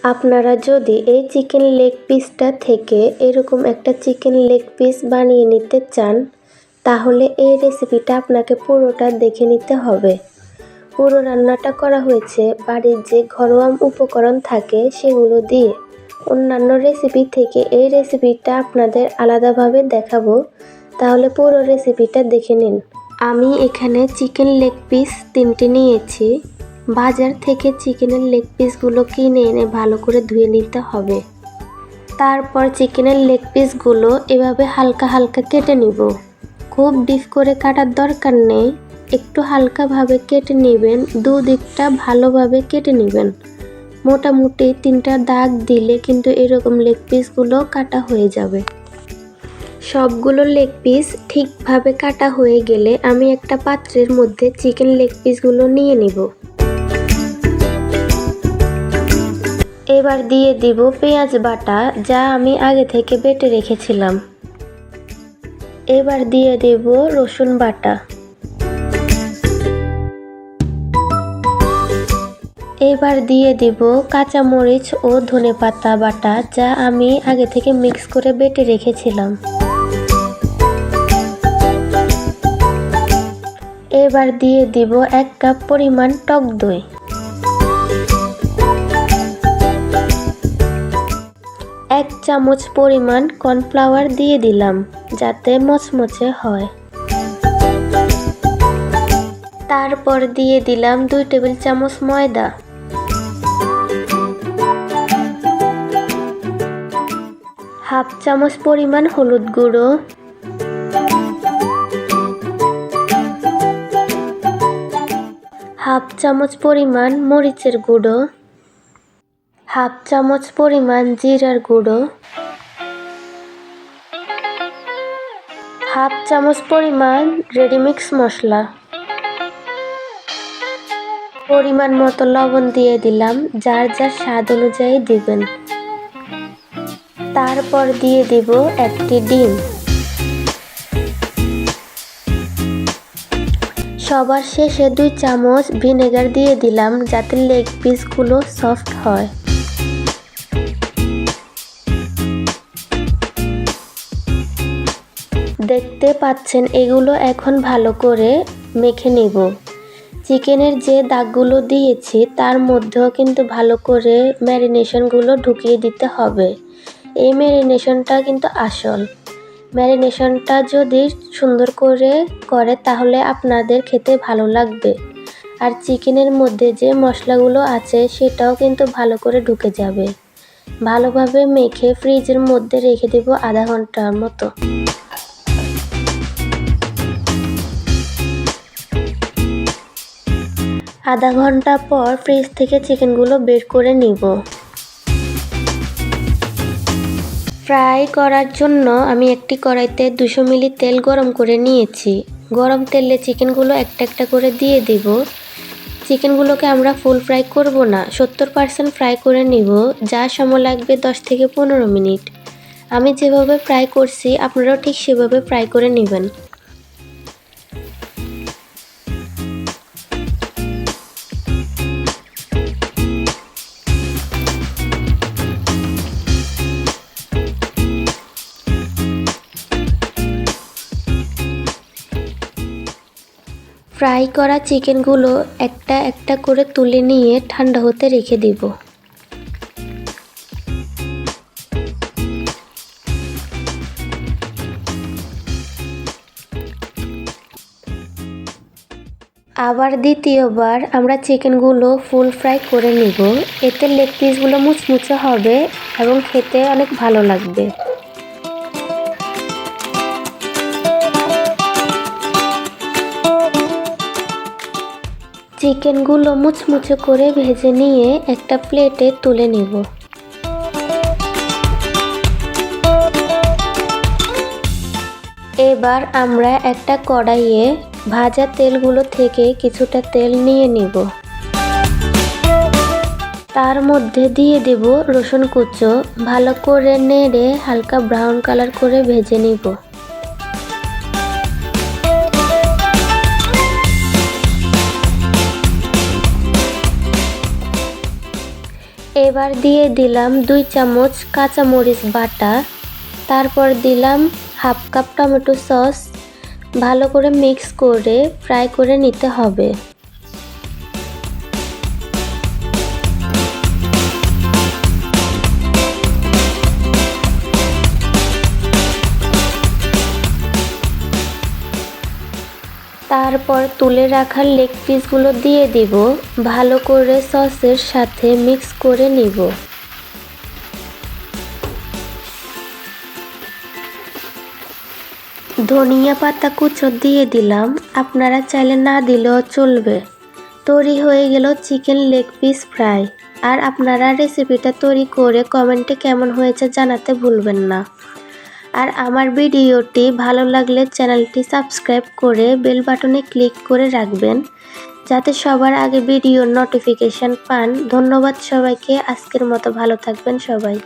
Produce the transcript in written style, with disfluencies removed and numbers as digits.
আপনারা যদি এই চিকেন লেগ পিসটা থেকে এরকম একটা চিকেন লেগ পিস বানিয়ে নিতে চান, তাহলে এই রেসিপিটা আপনাকে পুরোটা দেখে নিতে হবে। পুরো রান্নাটা করা হয়েছে বাড়ির যে ঘরোয়া উপকরণ থাকে সেগুলো দিয়ে। অন্যান্য রেসিপি থেকে এই রেসিপিটা আপনাদের আলাদাভাবে দেখাবো, তাহলে পুরো রেসিপিটা দেখে নিন। আমি এখানে চিকেন লেগ পিস 3টি নিয়েছি। বাজার থেকে চিকেনের লেগ পিসগুলো কিনে এনে ভালো করে ধুয়ে নিতে হবে। তারপর চিকেনের লেগ পিসগুলো এভাবে হালকা হালকা কেটে নিব। খুব ডিপ করে কাটার দরকার নেই, একটু হালকাভাবে কেটে নেবেন। দুদিকটা ভালোভাবে কেটে নেবেন। মোটামুটি 3টা দাগ দিলে কিন্তু এরকম লেগ পিসগুলো কাটা হয়ে যাবে। সবগুলো লেগ পিস ঠিকভাবে কাটা হয়ে গেলে আমি একটা পাত্রের মধ্যে চিকেন লেগ পিসগুলো নিয়ে নিব। এবার দিয়ে দিব পেঁয়াজ বাটা, যা আমি আগে থেকে বেটে রেখেছিলাম। এবার দিয়ে দেব রসুন বাটা। এবার দিয়ে দিব কাঁচামরিচ ও ধনেপাতা বাটা, যা আমি আগে থেকে মিক্স করে বেটে রেখেছিলাম। এবার দিয়ে দিব 1 কাপ পরিমাণ টক দই। 1 চামচ পরিমাণ কর্নফ্লাওয়ার দিয়ে দিলাম, যাতে মচমচে হয়। তারপর দিয়ে দিলাম 2 টেবিল চামচ ময়দা। হাফ চামচ পরিমাণ হলুদ গুঁড়ো, হাফ চামচ পরিমাণ মরিচের গুঁড়ো, হাফ চামচ পরিমাণ জিরার গুঁড়ো, হাফ চামচ পরিমাণ রেডিমিক্স মশলা, পরিমাণ মতো লবণ দিয়ে দিলাম, যার যার স্বাদ অনুযায়ী দিবেন। তারপর দিয়ে দিব 1টি ডিম। সবার শেষে 2 চামচ ভিনেগার দিয়ে দিলাম, যাতে লেগ পিসগুলো সফট হয়। দেখতে পাচ্ছেন, এগুলো এখন ভালো করে মেখে নিব। চিকেনের যে দাগগুলো দিয়েছি তার মধ্যেও কিন্তু ভালো করে ম্যারিনেশনগুলো ঢুকিয়ে দিতে হবে। এই ম্যারিনেশনটা কিন্তু আসল। ম্যারিনেশনটা যদি সুন্দর করে তাহলে আপনাদের খেতে ভালো লাগবে। আর চিকেনের মধ্যে যে মশলাগুলো আছে সেটাও কিন্তু ভালো করে ঢুকে যাবে। ভালোভাবে মেখে ফ্রিজের মধ্যে রেখে দেব আধা ঘন্টার মতো। আধা ঘন্টা পর ফ্রিজ থেকে চিকেনগুলো বের করে নিব। ফ্রাই করার জন্য আমি একটি কড়াইতে 200 মিলি তেল গরম করে নিয়েছি। গরম তেলে চিকেনগুলো একটা একটা করে দিয়ে দিব। চিকেনগুলোকে আমরা ফুল ফ্রাই করব না, 70% ফ্রাই করে নিব, যা সময় লাগবে 10 থেকে 15 মিনিট। আমি যেভাবে ফ্রাই করছি আপনারাও ঠিক সেভাবে ফ্রাই করে নেবেন। ফ্রাই করা চিকেনগুলো একটা একটা করে তুলে নিয়ে ঠান্ডা হতে রেখে দিব। আবার দ্বিতীয়বার আমরা চিকেনগুলো ফুল ফ্রাই করে নিব। এতে লেগ পিসগুলো মুচমুচে হবে এবং খেতে অনেক ভালো লাগবে। চিকেনগুলো মুচমুচে করে ভেজে নিয়ে একটা প্লেটে তুলে নিব। এবার আমরা একটা কড়াইয়ে ভাজা তেলগুলো থেকে কিছুটা তেল নিয়ে নিব। তার মধ্যে দিয়ে দেব রসুন কুচো। ভালো করে নেড়ে হালকা ব্রাউন কালার করে ভেজে নিব। এবার দিয়ে দিলাম 2 চামচ কাঁচামরিচ বাটা, তারপর দিলাম হাফ কাপ টমেটো সস। ভালো করে মিক্স করে ফ্রাই করে নিতে হবে। তারপর তুলে রাখা লেগ পিসগুলো দিয়ে দিব, ভালো করে সসের সাথে মিক্স করে নিব। ধনিয়া পাতা কুচো দিয়ে দিলাম, আপনারা চাইলে না দিলেও চলবে। তৈরি হয়ে গেল চিকেন লেগ পিস ফ্রাই। আর আপনারা রেসিপিটা তৈরি করে কমেন্টে কেমন হয়েছে জানাতে ভুলবেন না। আর আমার ভিডিওটি ভালো লাগলে চ্যানেলটি সাবস্ক্রাইব করে বেল বাটনে ক্লিক করে রাখবেন, যাতে সবার আগে ভিডিওর নোটিফিকেশন পান। ধন্যবাদ সবাইকে। আজকের মতো ভালো থাকবেন সবাই।